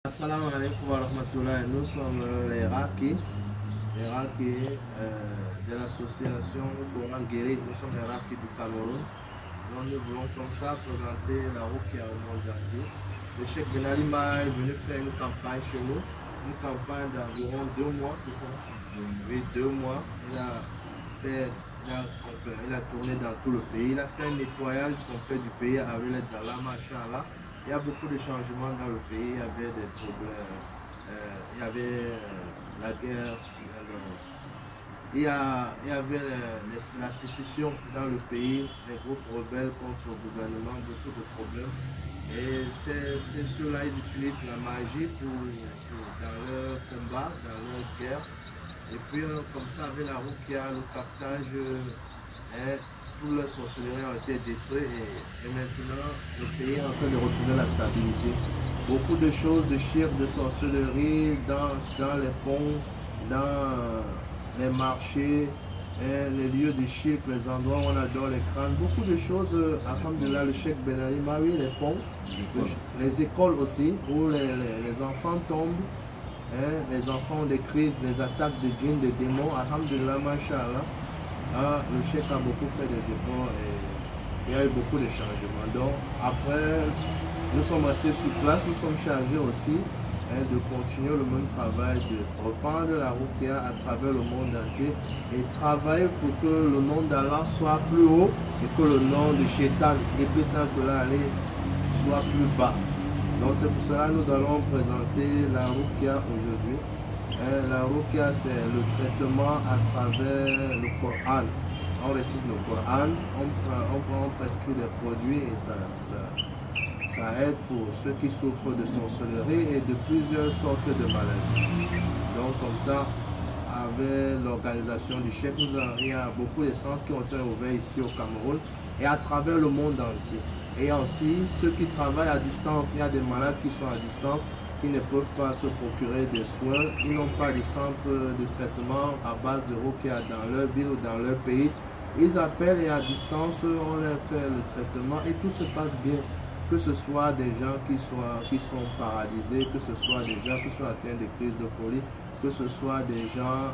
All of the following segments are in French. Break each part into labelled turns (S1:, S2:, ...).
S1: Assalamu alaikum wa rahmatullah. Nous sommes les Raki de l'association Coran Guéri. Nous sommes les Raki du Cameroun. Donc nous voulons comme ça présenter la Rukia au monde entier. Le Cheikh Ben Ali Ma est venu faire une campagne chez nous, une campagne d'environ 2 mois, c'est ça? Oui, 2 mois. Il a tourné dans tout le pays. Il a fait un nettoyage complet du pays avec l'aide d'Allah, Masha'Allah. Il y a beaucoup de changements dans le pays. Il y avait des problèmes. Il y avait la guerre. Il y avait la sécession dans le pays, les groupes rebelles contre le gouvernement, beaucoup de problèmes. Et c'est ceux-là, ils utilisent la magie dans leur combat, dans leur guerre. Et puis, comme ça, avec la Rukia, le captage, toutes les sorcelleries ont été détruites et maintenant, le pays est en train de retrouver la stabilité. Beaucoup de choses, de chires, de sorcellerie dans les ponts, dans les marchés, les lieux de shirk, les endroits où on adore les crânes, beaucoup de choses. Alhamdulillah, le Cheikh Ben Ali Marie, les ponts, les écoles aussi, où les enfants tombent. Les enfants ont des crises, des attaques de djinns, des démons. Alhamdulillah, mashallah. Le Cheikh a beaucoup fait des efforts et il y a eu beaucoup de changements. Donc, après, nous sommes restés sur place, nous sommes chargés aussi de continuer le même travail, de reprendre la Rukia à travers le monde entier et travailler pour que le nom d'Allah soit plus haut et que le nom de Shaitan, et puis ça que là aller, soit plus bas. Donc c'est pour cela que nous allons présenter la Rukia aujourd'hui. La Rukia, c'est le traitement à travers le Coran. On récite le Coran, on prescrit des produits et ça aide pour ceux qui souffrent de sorcellerie et de plusieurs sortes de maladies. Donc comme ça, avec l'organisation du Cheikh, il y a beaucoup de centres qui ont été ouverts ici au Cameroun et à travers le monde entier. Et aussi ceux qui travaillent à distance, il y a des malades qui sont à distance, qui ne peuvent pas se procurer des soins, ils n'ont pas de centre de traitement à base de Rukia dans leur ville ou dans leur pays. Ils appellent et à distance, on leur fait le traitement et tout se passe bien. Que ce soit des gens qui sont paralysés, que ce soit des gens qui sont atteints de crises de folie, que ce soit des gens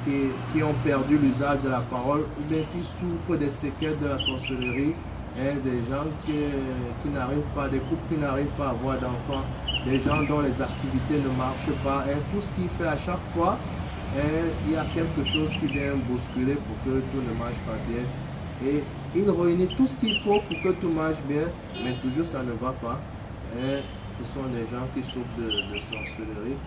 S1: qui ont perdu l'usage de la parole ou bien qui souffrent des séquelles de la sorcellerie, des gens qui n'arrivent pas, des couples qui n'arrivent pas à avoir d'enfants, des gens dont les activités ne marchent pas, et tout ce qui fait à chaque fois, il y a quelque chose qui vient bousculer pour que tout ne marche pas bien. Et il réunit tout ce qu'il faut pour que tout marche bien, mais toujours ça ne va pas. Ce sont des gens qui souffrent de sorcellerie.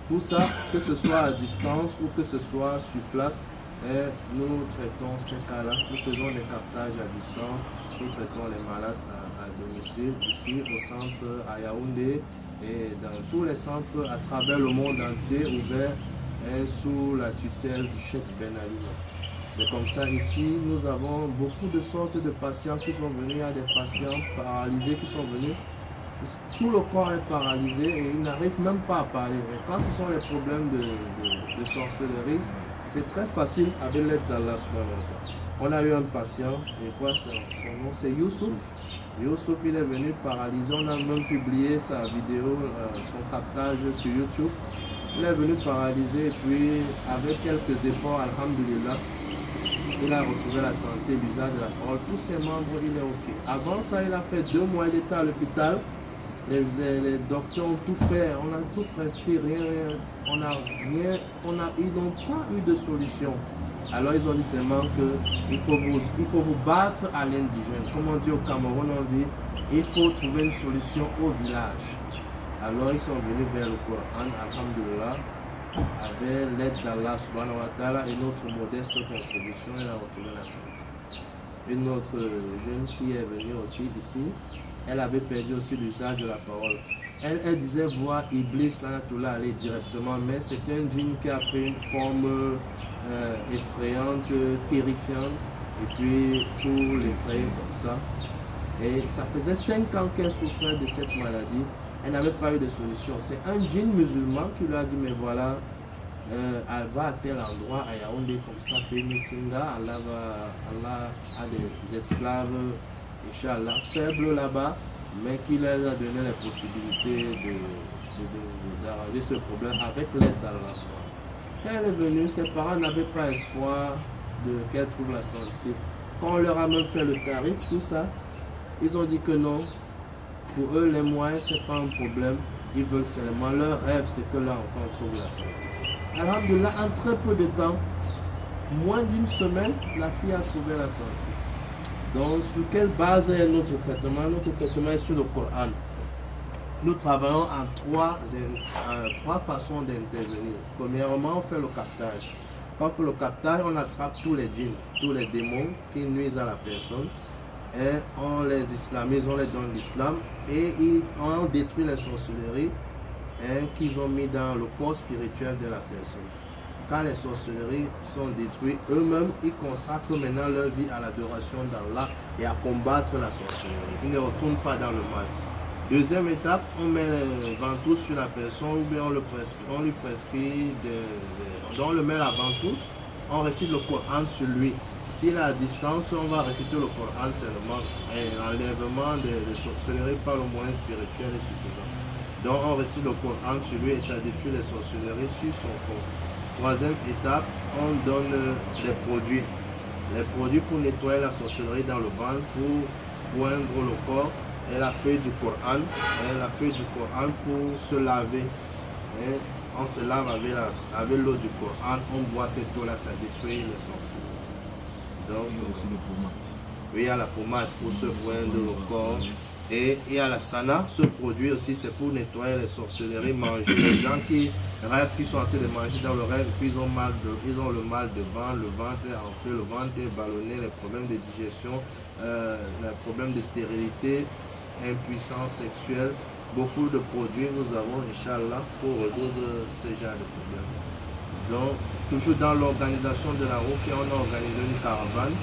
S1: Tout ça, que ce soit à distance ou que ce soit sur place, nous traitons ces cas-là. Nous faisons des captages à distance, nous traitons les malades à domicile, ici au centre à Yaoundé et dans tous les centres à travers le monde entier ouverts sous la tutelle du Cheikh Ben Ali. C'est comme ça, ici, nous avons beaucoup de sortes de patients qui sont venus. Il y a des patients paralysés qui sont venus. Tout le corps est paralysé et ils n'arrivent même pas à parler. Mais quand ce sont les problèmes de sorcellerie, c'est très facile avec l'aide d'Allah. On a eu un patient, et quoi son nom c'est Youssouf. Youssouf, il est venu paralysé. On a même publié sa vidéo, son captage sur YouTube. Il est venu paralysé et puis avec quelques efforts, alhamdulillah, il a retrouvé la santé, l'usage de la parole, tous ses membres, il est ok. Avant ça, il a fait 2 mois, il était à l'hôpital. Les docteurs ont tout fait, on a tout prescrit, rien, on n'a rien, ils n'ont pas eu de solution. Alors ils ont dit seulement qu'il faut vous battre à l'indigène. Comme on dit au Cameroun, on dit il faut trouver une solution au village. Alors ils sont venus vers le Coran, alhamdulillah, avec l'aide d'Allah subhanahu wa ta'ala et notre modeste contribution, elle a retrouvé la santé. Une autre jeune fille est venue aussi d'ici, elle avait perdu aussi l'usage de la parole. Elle disait voir Iblis, l'Anatoula, aller directement, mais c'était un djinn qui a pris une forme effrayante, terrifiante, et puis pour l'effrayer comme ça. Et ça faisait 5 ans qu'elle souffrait de cette maladie. Elle n'avait pas eu de solution. C'est un djinn musulman qui lui a dit, mais voilà, elle va à tel endroit, à Yaoundé, comme ça, Pémitinga, Allah a des esclaves, Inch'Allah, faibles là-bas, mais qui leur a donné la possibilité arranger ce problème avec l'aide d'Allah. Quand elle est venue, ses parents n'avaient pas espoir qu'elle trouve la santé. Quand on leur a même fait le tarif, tout ça, ils ont dit que non. Pour eux, les moyens, ce n'est pas un problème. Ils veulent seulement, leur rêve, c'est que l'enfant trouve la santé. Alhamdulillah, en très peu de temps, moins d'une semaine, la fille a trouvé la santé. Donc, sur quelle base est notre traitement? Notre traitement est sur le Coran. Nous travaillons en trois façons d'intervenir. Premièrement, on fait le captage. Quand on fait le captage, on attrape tous les djinns, tous les démons qui nuisent à la personne. Et on les islamise, on les donne l'islam. Et on détruit les sorcelleries qu'ils ont mis dans le corps spirituel de la personne. Quand les sorcelleries sont détruites, eux-mêmes, ils consacrent maintenant leur vie à l'adoration d'Allah et à combattre la sorcellerie. Ils ne retournent pas dans le mal. Deuxième étape, on met les ventouses sur la personne ou bien on lui prescrit donc on le met la ventouse, on récite le Coran sur lui. S'il est à distance, on va réciter le Coran seulement. Et l'enlèvement des sorcelleries par le moyen spirituel est suffisant. Donc on récite le Coran sur lui et ça détruit les sorcelleries sur son corps. Troisième étape, on donne des produits. Les produits pour nettoyer la sorcellerie dans le ventre, pour oindre le corps, et la feuille du Coran, pour se laver. Et on se lave avec l'eau du Coran, on boit cette eau-là, ça détruit les sorcelleries. Donc,
S2: c'est aussi le pommade.
S1: Oui, il y a la pommade pour se oindre le corps. Et il y a la sana, ce produit aussi, c'est pour nettoyer les sorcelleries, manger. Les gens qui rêvent, qui sont en train de manger dans le rêve, puis ils ont le mal de ventre, le ventre est enflé, le ventre est ballonné, les problèmes de digestion, les problèmes de stérilité, impuissance sexuelle. Beaucoup de produits nous avons, Inch'Allah, pour résoudre ce genre de problèmes. Donc, toujours dans l'organisation de la route, on a organisé une caravane.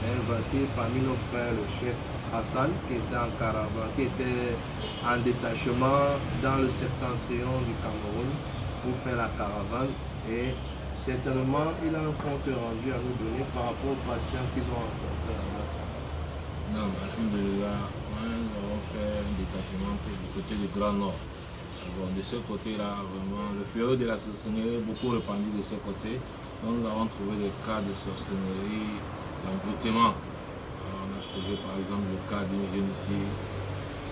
S1: Et voici parmi nos frères le chef Hassan qui était en caravane, qui était en détachement dans le septentrion du Cameroun pour faire la caravane. Et certainement, il a un compte rendu à nous donner par rapport aux patients qu'ils ont rencontrés là-bas.
S2: Non, alhamdulillah, nous avons fait un détachement du côté du Grand Nord. Bon, de ce côté-là, vraiment, le fléau de la sorcellerie est beaucoup répandu de ce côté. Donc, nous avons trouvé des cas de sorcellerie, d'envoûtement. On a trouvé par exemple le cas d'une jeune fille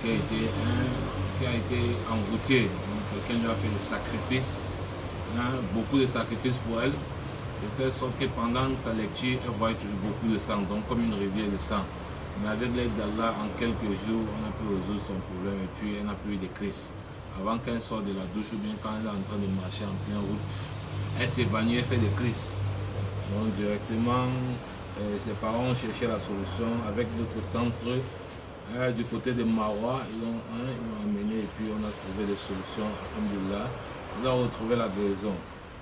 S2: qui a été envoûtée. Quelqu'un lui a fait des sacrifices, beaucoup de sacrifices pour elle, de telle sorte que pendant sa lecture, elle voyait toujours beaucoup de sang, donc comme une rivière de sang. Mais avec l'aide d'Allah, en quelques jours, on a pu résoudre son problème et puis elle n'a plus eu de crise. Avant qu'elle sorte de la douche ou bien quand elle est en train de marcher en pleine route, elle s'évanouit, elle fait des crises. Donc directement, ses parents ont cherché la solution avec d'autres centres du côté de Marois. Ils l'ont amené et puis on a trouvé des solutions. Alhamdulillah, nous avons retrouvé la guérison.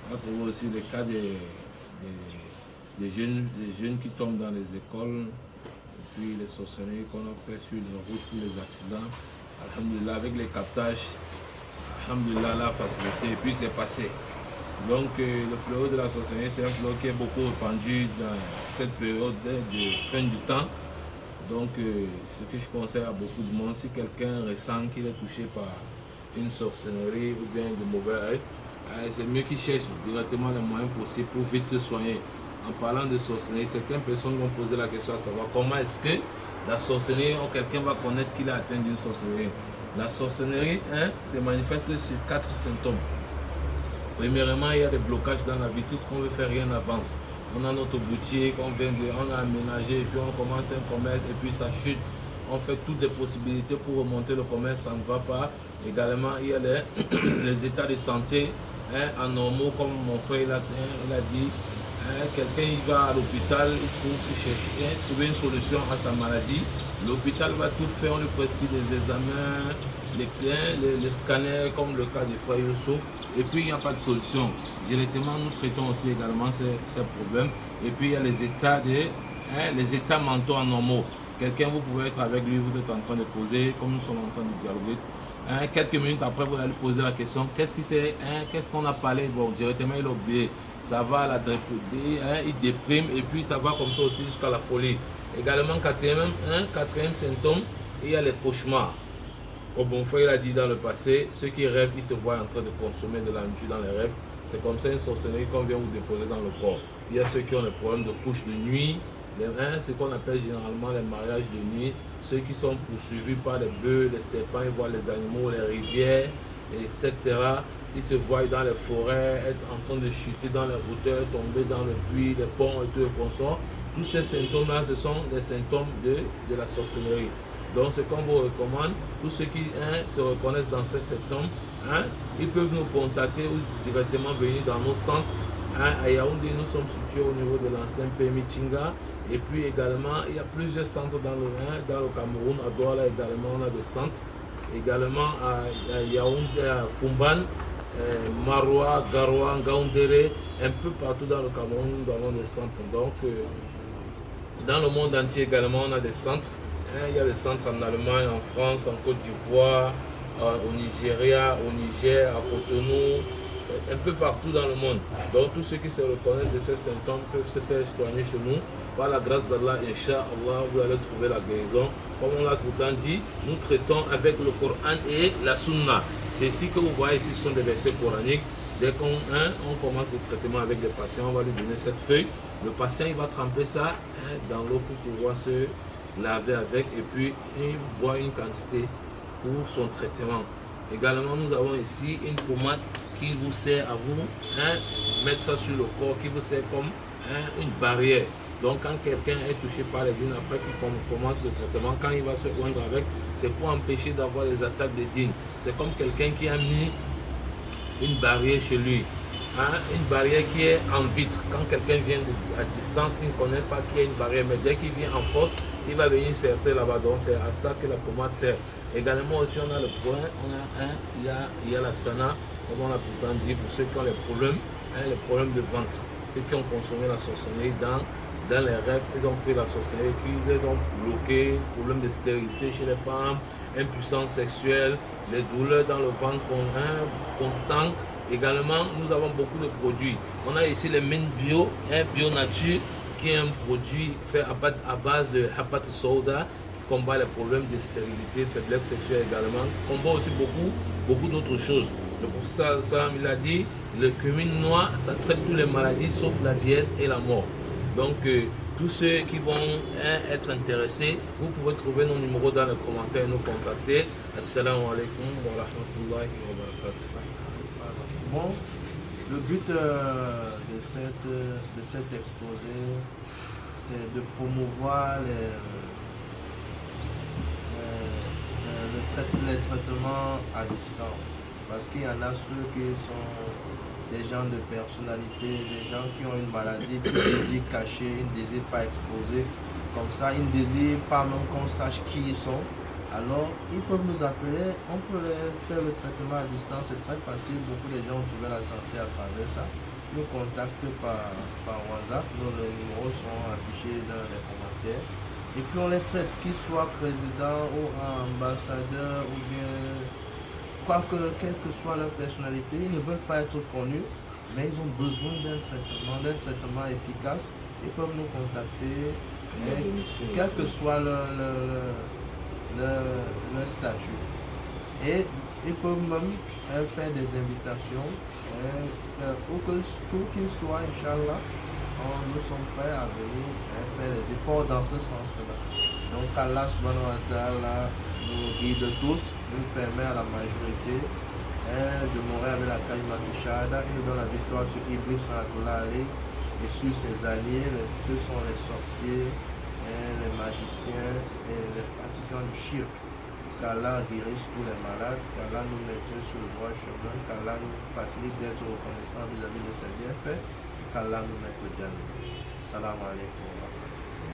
S2: On a trouvé aussi le cas des jeunes qui tombent dans les écoles, et puis les sorcelleries qu'on a fait sur les routes, tous les accidents. Alhamdulillah, avec les captages, alhamdulillah, la facilité, et puis c'est passé. Donc le fléau de la sorcellerie, c'est un fléau qui est beaucoup répandu dans cette période de fin du temps. Donc ce que je conseille à beaucoup de monde, si quelqu'un ressent qu'il est touché par une sorcellerie ou bien de mauvais œil, c'est mieux qu'il cherche directement les moyens possibles pour vite se soigner. En parlant de sorcellerie, certaines personnes vont poser la question à savoir comment est-ce que la sorcellerie, ou quelqu'un va connaître qu'il est atteint d'une sorcellerie. La sorcellerie se manifeste sur 4 symptômes. Premièrement, il y a des blocages dans la vie, tout ce qu'on veut faire, rien n'avance. On a notre boutique, on a aménagé, et puis on commence un commerce, et puis ça chute. On fait toutes les possibilités pour remonter le commerce, ça ne va pas. Également, il y a les états de santé anormaux, comme mon frère il a dit. Quelqu'un il va à l'hôpital, il chercher, trouver une solution à sa maladie. L'hôpital va tout faire, on lui prescrit des examens, les scanners, comme le cas du frère Youssouf. Et puis il n'y a pas de solution. Directement, nous traitons aussi également ces problèmes. Et puis il y a les états mentaux anormaux. Quelqu'un, vous pouvez être avec lui, vous êtes en train de causer, comme nous sommes en train de dialoguer. Quelques minutes après, vous allez poser la question, qu'est-ce qu'on a parlé? Bon, directement, il a oublié. Ça va à la déprimer, il déprime et puis ça va comme ça aussi jusqu'à la folie. Également, quatrième symptôme, il y a les cauchemars. Au bon frère, il a dit dans le passé, ceux qui rêvent, ils se voient en train de consommer de la nourriture dans les rêves. C'est comme ça une sorcellerie qu'on vient vous déposer dans le corps. Il y a ceux qui ont des problèmes de couche de nuit, ce qu'on appelle généralement les mariages de nuit, ceux qui sont poursuivis par les bœufs, les serpents, ils voient les animaux, les rivières, etc. Ils se voient dans les forêts, être en train de chuter dans les hauteurs, tomber dans le puits, les ponts et tout le consort. Tous ces symptômes-là, ce sont des symptômes de la sorcellerie. Donc, ce qu'on vous recommande, tous ceux qui se reconnaissent dans ces symptômes, ils peuvent nous contacter ou directement venir dans nos centres. À Yaoundé, nous sommes situés au niveau de l'ancien PMI Chinga. Et puis également, il y a plusieurs centres dans le Cameroun. À Douala également, on a des centres. Également à Yaoundé, à Fumban, Maroua, Garoua, Ngaoundéré, un peu partout dans le Cameroun, nous avons des centres. Donc, dans le monde entier également, on a des centres. Il y a des centres en Allemagne, en France, en Côte d'Ivoire, au Nigeria, au Niger, à Cotonou, un peu partout dans le monde. Donc tous ceux qui se reconnaissent de ces symptômes peuvent se faire soigner chez nous. Par la grâce d'Allah, Inch'Allah, vous allez trouver la guérison. Comme on l'a tout le temps dit, nous traitons avec le Coran et la Sunna. C'est ici que vous voyez ici, ce sont des versets coraniques. Dès qu'on commence le traitement avec le patient, on va lui donner cette feuille. Le patient, il va tremper ça dans l'eau pour pouvoir se laver avec et puis il boit une quantité pour son traitement. Également, nous avons ici une pommade qui vous sert à vous mettre ça sur le corps, qui vous sert comme une barrière. Donc, quand quelqu'un est touché par les djinns, après qu'il commence le traitement, quand il va se joindre avec, c'est pour empêcher d'avoir les attaques des djinns. C'est comme quelqu'un qui a mis une barrière chez lui. Une barrière qui est en vitre. Quand quelqu'un vient à distance, il ne connaît pas qu'il y a une barrière, mais dès qu'il vient en force, il va venir serrer là-bas. Donc c'est à ça que la pommade sert. Également aussi, on a le point, il y a la sana, comme on a pourtant dit, pour ceux qui ont les problèmes de ventre, ceux qui ont consommé la sorcellerie dans les rêves, ils ont pris la sorcellerie, qui les ont bloqués, problème de stérilité chez les femmes, impuissance sexuelle, les douleurs dans le ventre constant. Également, nous avons beaucoup de produits. On a ici les mines bio, bio nature, qui est un produit fait à base de habat soda, qui combat les problèmes de stérilité, faiblesse sexuelle également, combat aussi beaucoup d'autres choses. Le professeur Salam, il a dit, le cumin noir, ça traite toutes les maladies sauf la vieillesse et la mort. Donc, tous ceux qui vont être intéressés, vous pouvez trouver nos numéros dans les commentaires et nous contacter. Assalamu alaikum wa rahmatullahi wa barakatuh.
S1: Bon, le but de cet exposé, c'est de promouvoir les traitements à distance. Parce qu'il y en a ceux qui sont des gens de personnalité, des gens qui ont une maladie, qui désirent cacher, ils ne désirent pas exposer. Comme ça, ils ne désirent pas même qu'on sache qui ils sont. Alors, ils peuvent nous appeler, on peut faire le traitement à distance, c'est très facile. Beaucoup de gens ont trouvé la santé à travers ça. Nous contactent par WhatsApp, nos numéros sont affichés dans les commentaires. Et puis on les traite, qu'ils soient présidents ou ambassadeurs ou bien quelle que soit leur personnalité, ils ne veulent pas être connus, mais ils ont besoin d'un traitement efficace. Ils peuvent nous contacter, quel que soit leur statut. Et ils peuvent même faire des invitations pour qu'ils soient, Inch'Allah, nous sommes prêts à venir faire des efforts dans ce sens-là. Donc Allah subhanahu wa ta'ala nous guide tous, nous permet à la majorité de mourir avec la kalima shahada, il nous donne la victoire sur Iblis et sur ses alliés, que sont les sorciers, les magiciens et les pratiquants du shirk. Qu'Allah guérisse tous les malades, qu'Allah nous mette sur le droit chemin, qu'Allah nous facilite d'être reconnaissant vis-à-vis de ses bienfaits, qu'Allah nous mette au Jannah. Salam alaikum.